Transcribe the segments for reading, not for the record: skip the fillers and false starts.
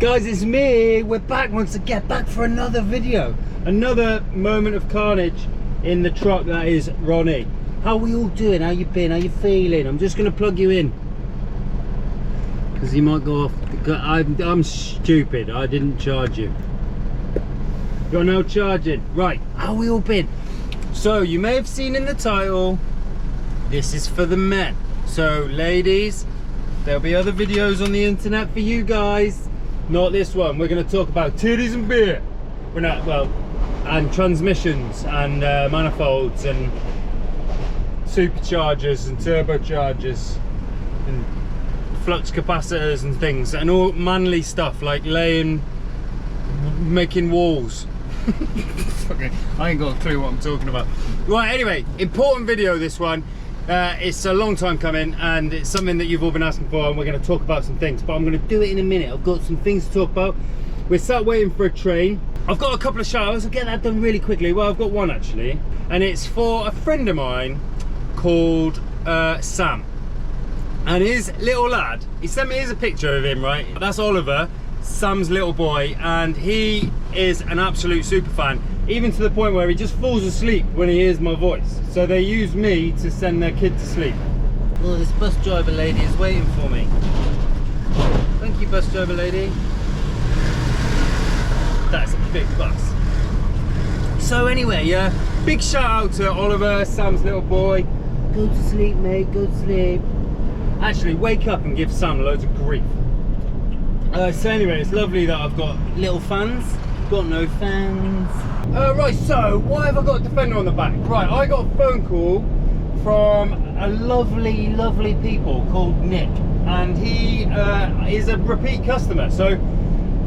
Guys, it's me. We're back once again, back for another video. Another moment of carnage in the truck that is Ronnie. How are we all doing? How you been? How you feeling? I'm just going to plug you in, because he might go off. I'm stupid. I didn't charge you. You're now charging. Right, how we all been? So, you may have seen in the title, this is for the men. So, ladies, there'll be other videos on the internet for you guys. Not this one. We're going to talk about titties and beer. We're not, well, and transmissions and manifolds and superchargers and turbochargers and flux capacitors and things, and all manly stuff like making walls. Okay, I ain't got a clue what I'm talking about. Right, anyway, important video this one. It's a long time coming, and it's something that you've all been asking for, and we're going to talk about some things, but I'm going to do it in a minute. I've got some things to talk about. We're sat waiting for a train. I've got a couple of shout-outs. I'll get that done really quickly. Well, I've got one actually, and it's for a friend of mine called Sam, and his little lad, he sent me, here's a picture of him, right? That's Oliver, Sam's little boy, and he is an absolute super fan, even to the point where he just falls asleep when he hears my voice. So they use me to send their kid to sleep. Well, this bus driver lady is waiting for me. Thank you, bus driver lady. That's a big bus. So anyway, big shout out to Oliver, Sam's little boy. Go to sleep, mate, go to sleep. Actually, wake up and give Sam loads of grief. So anyway, it's lovely that I've got little fans. Got no fans. Right, so why have I got a Defender on the back? Right, I got a phone call from a lovely people called Nick, and he is a repeat customer. So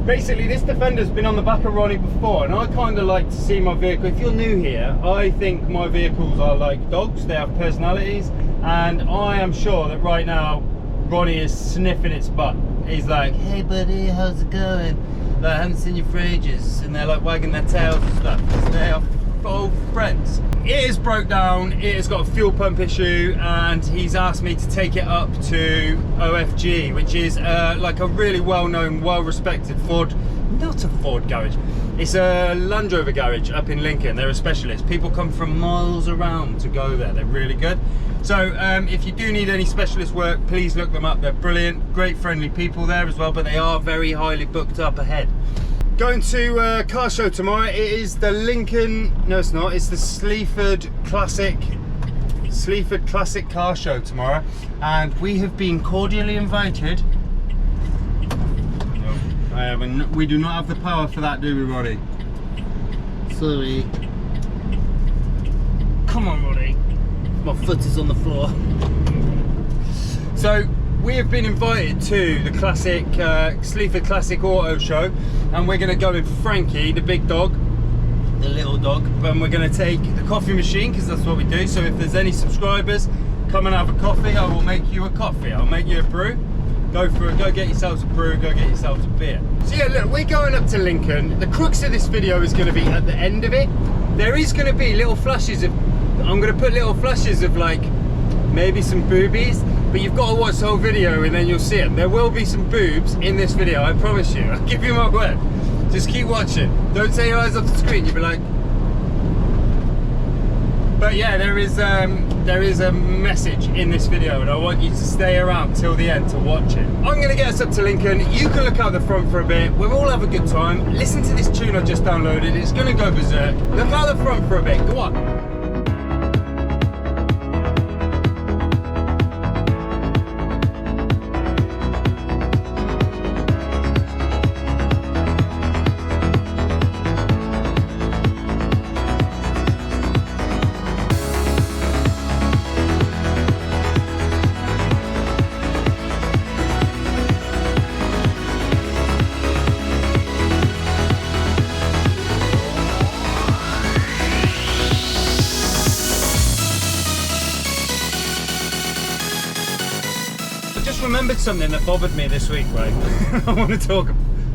basically, this Defender's been on the back of Ronnie before, and I kind of like to see my vehicle. If you're new here, I think my vehicles are like dogs. They have personalities, and I am sure that right now Ronnie is sniffing its butt. He's like, hey buddy, how's it going? Like, I haven't seen you for ages. And they're like wagging their tails and stuff, because they are old friends. It is broke down, it has got a fuel pump issue, and he's asked me to take it up to OFG, which is like a really well-known, well-respected Ford, not a Ford garage, it's a Land Rover garage up in Lincoln. They're a specialist. People come from miles around to go there. They're really good. So if you do need any specialist work, please look them up. They're brilliant, great friendly people there as well, but they are very highly booked up ahead. Going to a car show tomorrow. It is the Lincoln, no it's not, it's the Sleaford Classic car show tomorrow, and we have been cordially invited. No, I haven't. We do not have the power for that, do we, Roddy? Sorry. Come on, Roddy. My foot is on the floor. So we have been invited to the classic Sleaford Classic Auto Show, and we're going to go with Frankie, the big dog, the little dog, and we're going to take the coffee machine, because that's what we do. So if there's any subscribers, come and have a coffee. I will make you a coffee. I'll make you a brew. Go for it. Go get yourselves a brew. Go get yourselves a beer. So yeah, look, we're going up to Lincoln. The crux of this video is going to be at the end of it. There is going to be little flashes of, I'm going to put little flashes of like maybe some boobies, but you've got to watch the whole video and then you'll see them. There will be some boobs in this video, I promise you. I'll give you my word. Just keep watching. Don't take your eyes off the screen. You'll be like, but yeah, there is a message in this video, and I want you to stay around till the end to watch it. I'm going to get us up to Lincoln. You can look out the front for a bit. We'll all have a good time. Listen to this tune I just downloaded. It's going to go berserk. Look out the front for a bit. Go on. Remembered something that bothered me this week, right? I want to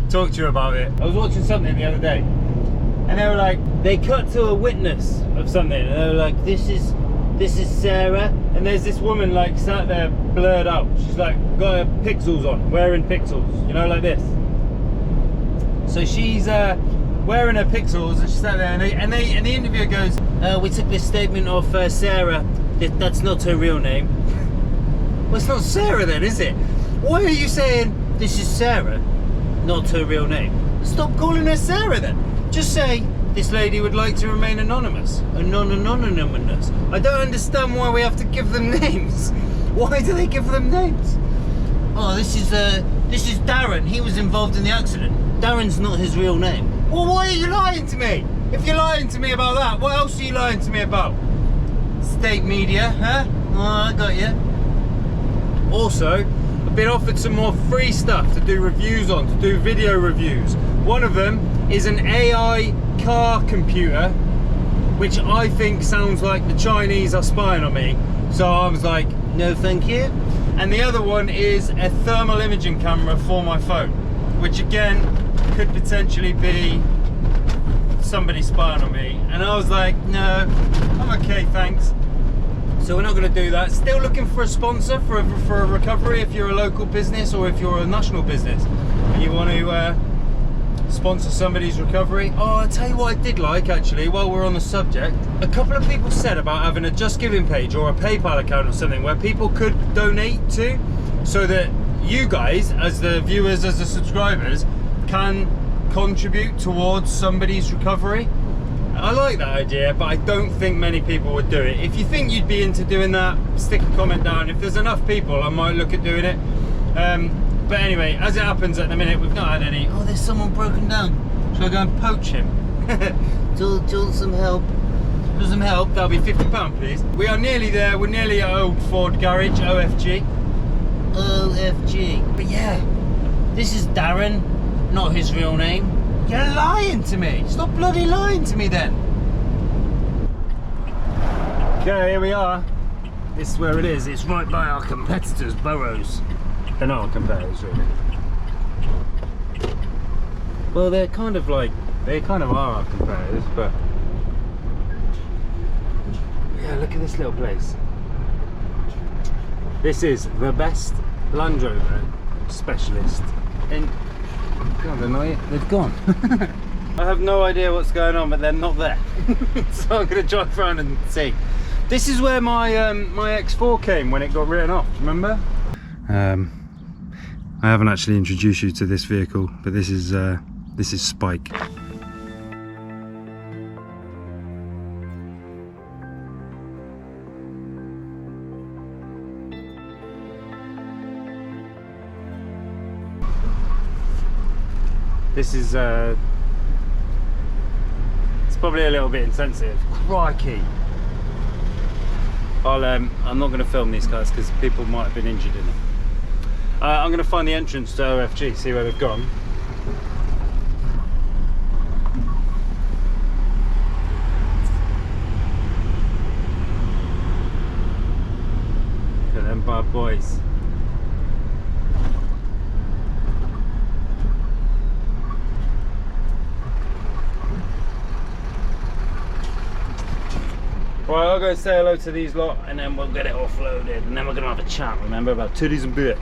talk to you about it. I was watching something the other day, and they were like, they cut to a witness of something, and they were like, this is Sarah, and there's this woman like sat there blurred out. She's like got her pixels on, wearing pixels, you know, like this. So she's wearing her pixels, and she sat there, and the interviewer goes, "We took this statement off Sarah. That's not her real name." Well, it's not Sarah then, is it? Why are you saying this is Sarah, not her real name? Stop calling her Sarah then. Just say this lady would like to remain anonymous. Anonymous. I don't understand why we have to give them names. Why do they give them names? Oh, this is Darren. He was involved in the accident. Darren's not his real name. Well, why are you lying to me? If you're lying to me about that, what else are you lying to me about? State media, huh? Oh, I got you. Also, I've been offered some more free stuff to do reviews on, to do video reviews. One of them is an AI car computer, which I think sounds like the Chinese are spying on me. So I was like, no thank you. And the other one is a thermal imaging camera for my phone, which again could potentially be somebody spying on me. And I was like, no, I'm okay, thanks. So we're not going to do that. Still looking for a sponsor for a recovery if you're a local business or if you're a national business and you want to sponsor somebody's recovery. Oh, I'll tell you what I did like, actually, while we're on the subject. A couple of people said about having a Just Giving page or a PayPal account or something where people could donate to, so that you guys, as the viewers, as the subscribers, can contribute towards somebody's recovery. I like that idea, but I don't think many people would do it. If you think you'd be into doing that, stick a comment down. If there's enough people, I might look at doing it. But anyway, as it happens at the minute, we've not had any. Oh, there's someone broken down. Shall I go and poach him? Do you want some help? Do some help? That'll be £50, please. We are nearly there. We're nearly at Old Ford Garage, OFG. OFG. But yeah, this is Darren, not his real name. You're lying to me. Stop bloody lying to me then. Okay, here we are. This is where it is. It's right by our competitors' burrows. They're not our competitors, really. Well, they kind of are our competitors, but yeah, look at this little place. This is the best Land Rover specialist in. God, they've gone. I have no idea what's going on, but they're not there. So I'm going to drive around and see. This is where my X4 came when it got written off. Do you remember? I haven't actually introduced you to this vehicle, but this is Spike. This is it's probably a little bit insensitive. Crikey! I'm not going to film these cars because people might have been injured in them. I'm going to find the entrance to OFG, see where they've gone. Look at them bad boys. Right, I'll go say hello to these lot and then we'll get it offloaded and then we're going to have a chat, remember, about titties and beer.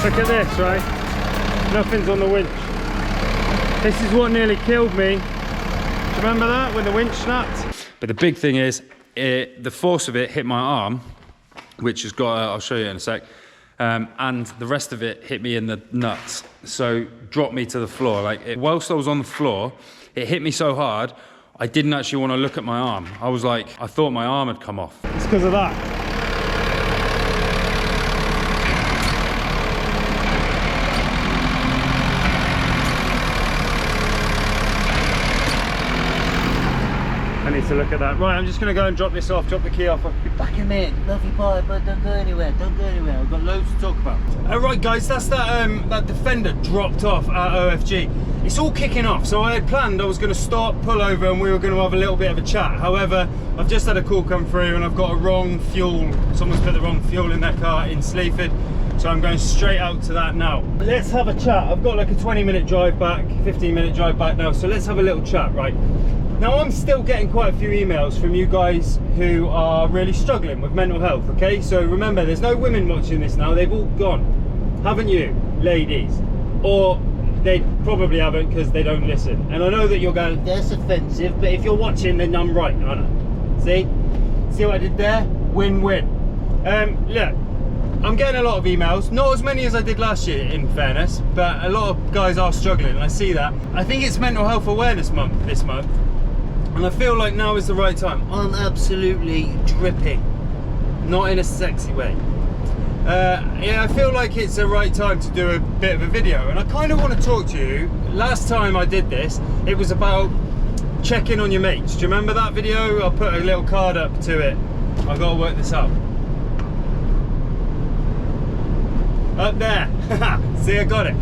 Look at this, right? Nothing's on the winch. This is what nearly killed me. Do you remember that when the winch snapped? But the big thing is, the force of it hit my arm, which has got, I'll show you in a sec, and the rest of it hit me in the nuts. So dropped me to the floor. Like, whilst I was on the floor, it hit me so hard, I didn't actually want to look at my arm. I was like, I thought my arm had come off. It's because of that. I need to look at that. Right, I'm just going to go and drop this off, drop the key off. I'll be back in a minute. Love you, bye, but don't go anywhere. Don't go anywhere. I've got loads to talk about. Alright guys, that's that Defender dropped off at OFG. It's all kicking off. So I had planned I was going to stop, pull over, and we were going to have a little bit of a chat. However, I've just had a call come through and I've got a wrong fuel. Someone's put the wrong fuel in their car in Sleaford. So I'm going straight out to that now. Let's have a chat. I've got like a 20-minute drive back, 15-minute drive back now. So let's have a little chat, right? Now, I'm still getting quite a few emails from you guys who are really struggling with mental health, okay? So remember, there's no women watching this now. They've all gone, haven't you, ladies? Or they probably haven't because they don't listen. And I know that you're going, that's offensive, but if you're watching, then I'm right, aren't I? See what I did there? Win-win. Look, I'm getting a lot of emails, not as many as I did last year, in fairness, but a lot of guys are struggling, and I see that. I think it's Mental Health Awareness Month this month. And I feel like now is the right time. I'm absolutely dripping, not in a sexy way. Yeah, I feel like it's the right time to do a bit of a video, and I kind of want to talk to you. Last time I did this, it was about checking on your mates. Do you remember that video? I'll put a little card up to it. I've got to work this out. Up there. See, I got it.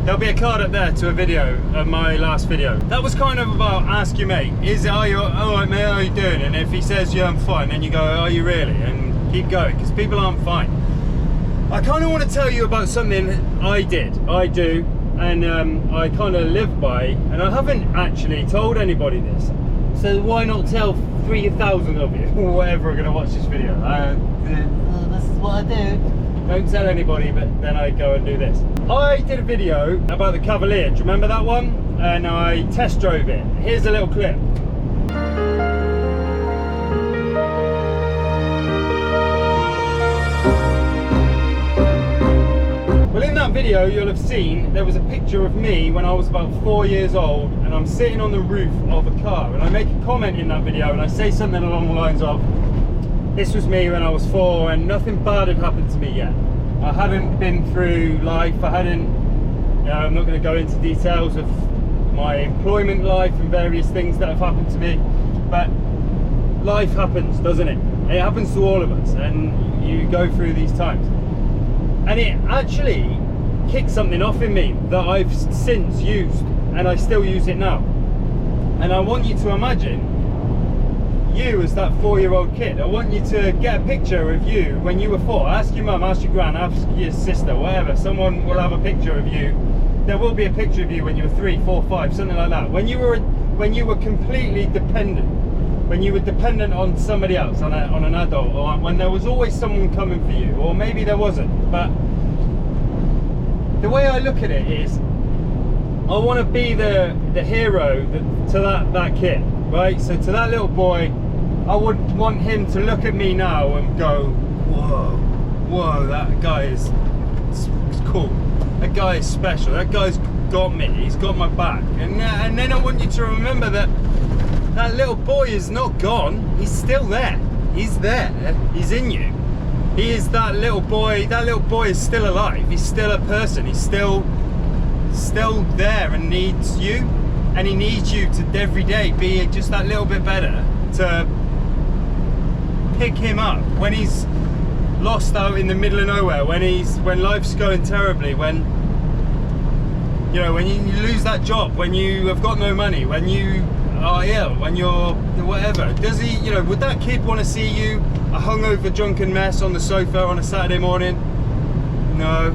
There'll be a card up there to a video of my last video. That was kind of about ask your mate, are you alright mate, how are you doing? And if he says, yeah, I'm fine, then you go, are you really? And keep going, because people aren't fine. I kind of want to tell you about something I do, and I kind of live by, and I haven't actually told anybody this. So why not tell 3,000 of you, or whatever are going to watch this video. This is what I do. Don't tell anybody, but then I go and do this. I did a video about the Cavalier, do you remember that one? And I test drove it. Here's a little clip. Well, in that video you'll have seen there was a picture of me when I was about 4 years old, and I'm sitting on the roof of a car, and I make a comment in that video and I say something along the lines of, this was me when I was 4 and nothing bad had happened to me yet. I hadn't been through life, I'm not going to go into details of my employment life and various things that have happened to me, but life happens, doesn't it? It happens to all of us, and you go through these times. And it actually kicked something off in me that I've since used, and I still use it now. And I want you to imagine you as that 4-year-old kid. I want you to get a picture of you when you were 4. Ask your mum, ask your gran, ask your sister, whatever. Someone will have a picture of you. There will be a picture of you when you were 3, 4, 5, something like that. When you were completely dependent. When you were dependent on somebody else, on an adult, or when there was always someone coming for you, or maybe there wasn't. But the way I look at it is, I want to be the hero to that kid, right? So to that little boy, I would want him to look at me now and go, whoa, that guy is cool. That guy is special. That guy's got me. He's got my back. And then I want you to remember that that little boy is not gone. He's still there. He's there. He's in you. He is that little boy. That little boy is still alive. He's still a person. He's still there and needs you. And he needs you to every day be just that little bit better, to pick him up when he's lost out in the middle of nowhere, when life's going terribly, when you lose that job, when you have got no money, when you are ill, when you're whatever. Does he, would that kid want to see you a hungover drunken mess on the sofa on a Saturday morning? No.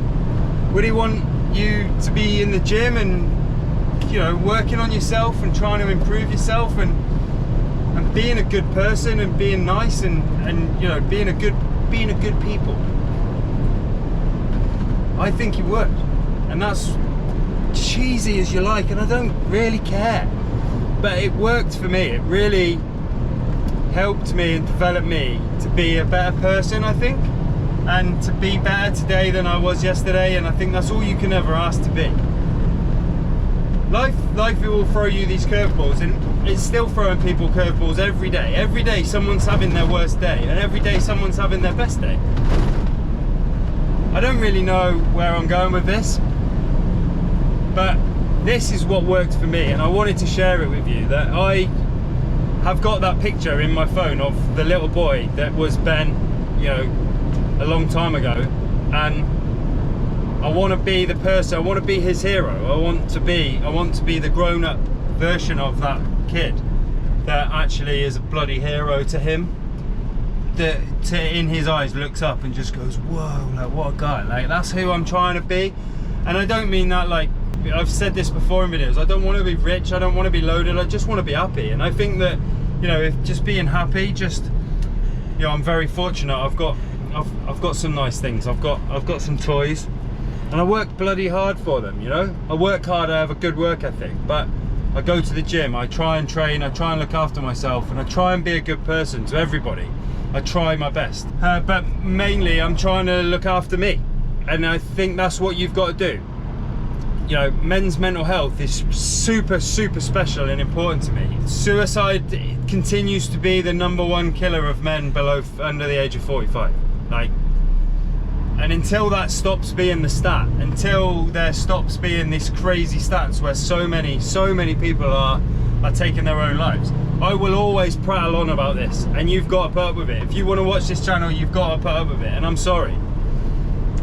Would he want you to be in the gym and working on yourself and trying to improve yourself and being a good person and being nice and being a good people? I think it would. And that's cheesy as you like, and I don't really care. But it worked for me. It really helped me and developed me to be a better person, I think. And to be better today than I was yesterday, and I think that's all you can ever ask to be. Life it will throw you these curveballs, and it's still throwing people curveballs every day. Every day someone's having their worst day, and every day someone's having their best day. I don't really know where I'm going with this, but this is what worked for me, and I wanted to share it with you, that I have got that picture in my phone of the little boy that was Ben, you know, a long time ago, and I want to be the person, I want to be his hero. I want to be the grown-up version of that kid that actually is a bloody hero to him, that in his eyes looks up and just goes, whoa, like what a guy. Like, that's who I'm trying to be. And I don't mean that, like, I've said this before in videos, I don't want to be rich, I don't want to be loaded, I just want to be happy. And I think that, you know, if just being happy, just, you know, I'm very fortunate. I've got some nice things. I've got some toys, and I work bloody hard for them, you know. I work hard, I have a good work ethic, but I go to the gym, I try and train, I try and look after myself, and I try and be a good person to everybody. I try my best, but mainly I'm trying to look after me, and I think that's what you've got to do. You know, men's mental health is super special and important to me. Suicide continues to be the #1 killer of men under the age of 45. Like, and until that stops being the stat, until there stops being these crazy stats where so many people are taking their own lives, I will always prattle on about this, and you've got to put up with it. If you want to watch this channel, you've got to put up with it, and I'm sorry.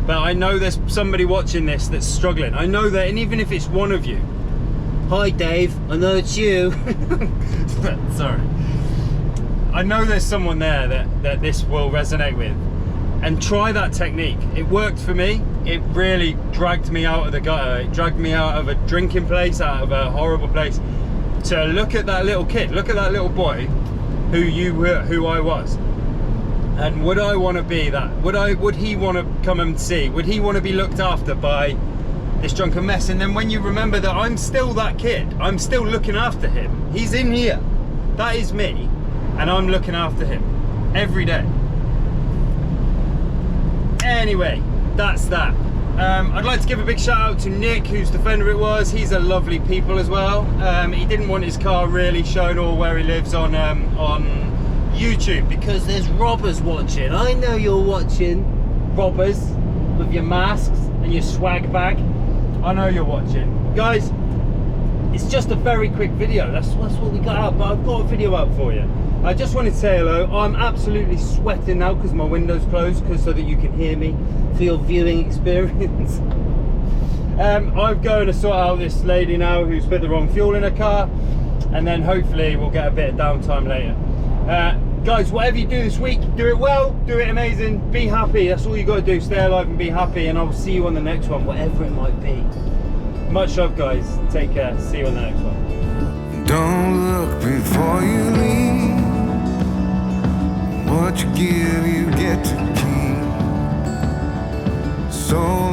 But I know there's somebody watching this that's struggling. I know that, and even if it's one of you, hi Dave, I know it's you. Sorry. I know there's someone there that this will resonate with. And try that technique. It worked for me. It really dragged me out of the gutter. It dragged me out of a drinking place, out of a horrible place, to look at that little kid, look at that little boy who I was. And would I want to be that? Would he want to come and see? Would he want to be looked after by this drunken mess? And then when you remember that I'm still that kid, I'm still looking after him. He's in here. That is me, and I'm looking after him every day. Anyway, that's that. I'd like to give a big shout out to Nick, whose defender it was. He's a lovely people as well. He didn't want his car really shown or where he lives on YouTube, because there's robbers watching. I know you're watching, robbers, with your masks and your swag bag. I know you're watching. Guys, it's just a very quick video. That's what we got out, but I've got a video out for you. I just wanted to say hello. I'm absolutely sweating now because my window's closed, so that you can hear me for your viewing experience. I'm going to sort out this lady now who's put the wrong fuel in her car, and then hopefully we'll get a bit of downtime later. Guys, whatever you do this week, do it well, do it amazing, be happy. That's all you got to do. Stay alive and be happy, and I will see you on the next one, whatever it might be. Much love, guys. Take care. See you on the next one. Don't look before you leave. What you give, you get to keep. So